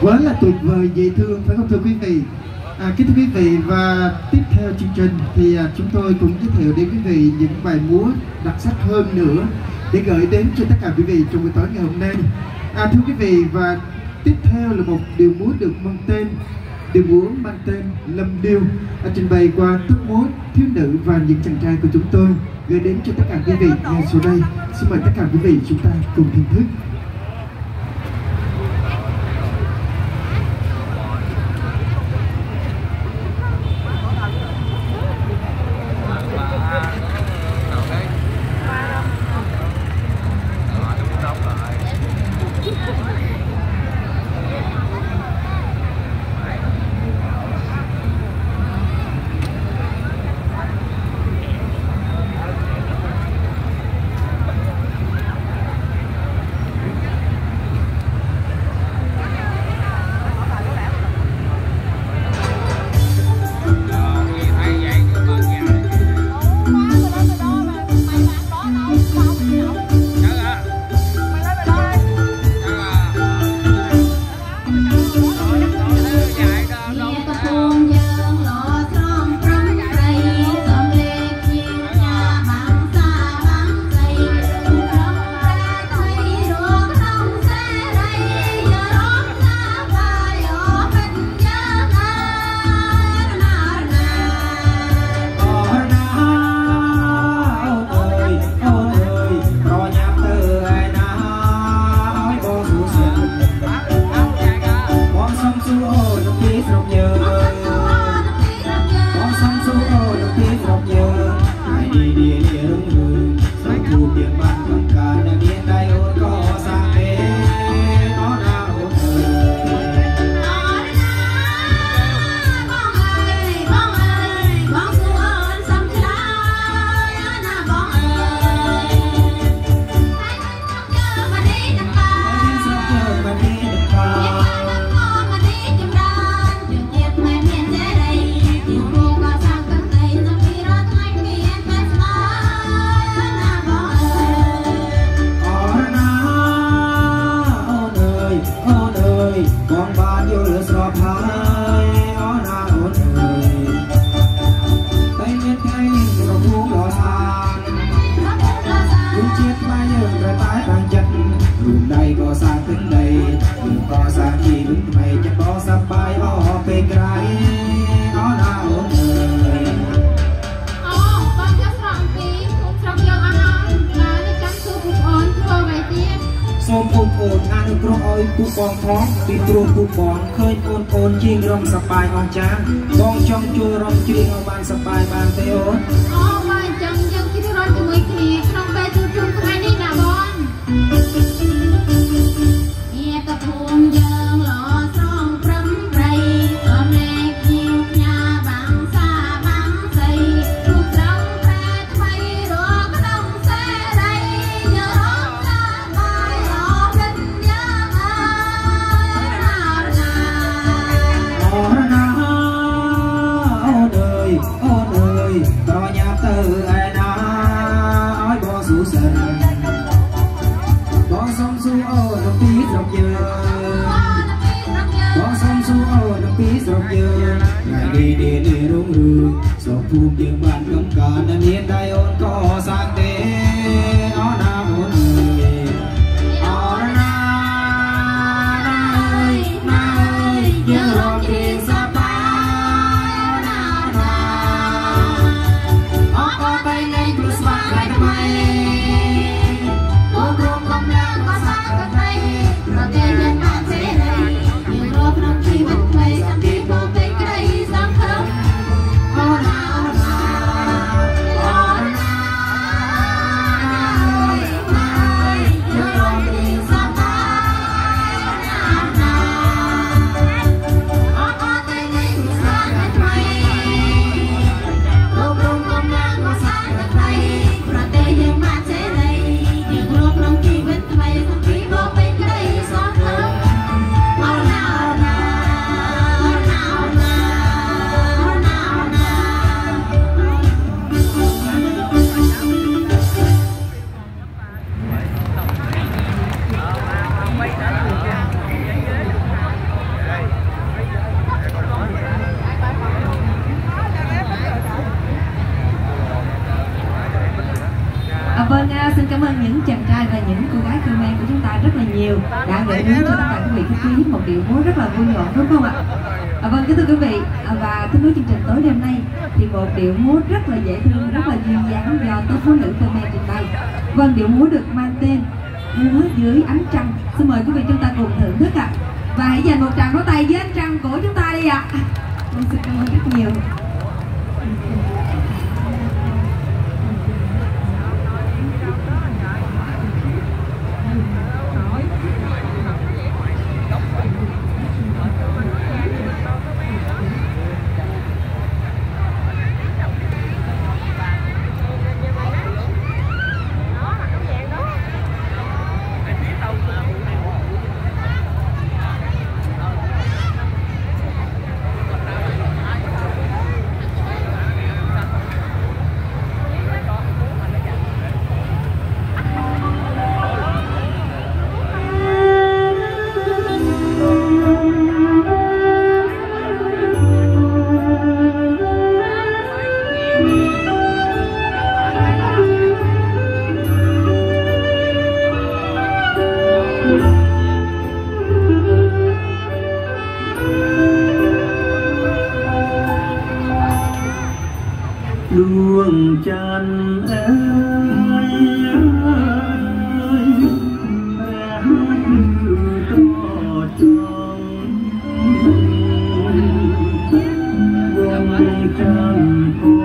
Quá là tuyệt vời, dễ thương phải không thưa quý vị? Kính thưa quý vị, và tiếp theo chương trình thì chúng tôi cũng giới thiệu đến quý vị những bài múa đặc sắc hơn nữa để gửi đến cho tất cả quý vị trong buổi tối ngày hôm nay. Thưa quý vị, và tiếp theo là một điệu múa được mang tên Lâm Điêu, trình bày qua tốp múa thiếu nữ và những chàng trai của chúng tôi gửi đến cho tất cả quý vị ngay sau đây. Xin mời tất cả quý vị chúng ta cùng thưởng thức. những chàng trai và những cô gái Khmer của chúng ta rất là nhiều đã gửi đến cho tất cả quý vị khách quý một điệu múa rất là vui nhộn, đúng không ạ? Vâng, kính thưa quý vị, và tiếp nối chương trình tối đêm nay thì một điệu múa rất là dễ thương, rất là duyên dáng do tốp múa nữ Khmer trình bày. Vâng, điệu múa được mang tên Múa Dưới Ánh Trăng. Xin mời quý vị chúng ta cùng thưởng thức ạ. Và hãy dành một tràng pháo tay với ánh trăng của chúng ta đi ạ. Xin cảm ơn rất nhiều. Luồng tràn ơi hát như to trong vòng tràn phố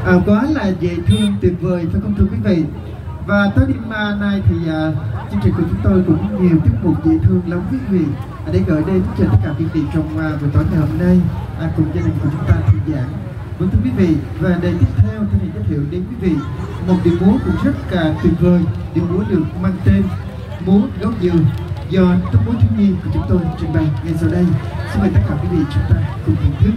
Quá là dễ thương, tuyệt vời phải không thưa quý vị? Và tới đêm nay thì chương trình của chúng tôi cũng nhiều tiết mục dễ thương lắm quý vị, để gửi đến cho tất cả quý vị trong buổi tối ngày hôm nay cùng gia đình của chúng ta thư giãn. Vâng thưa quý vị, và đề tiếp theo tôi sẽ giới thiệu đến quý vị một điệu múa cũng rất tuyệt vời. Điệu múa được mang tên múa gấu dừa do tốp múa thiếu nhi của chúng tôi trình bày ngay sau đây. Xin mời tất cả quý vị chúng ta cùng thưởng thức.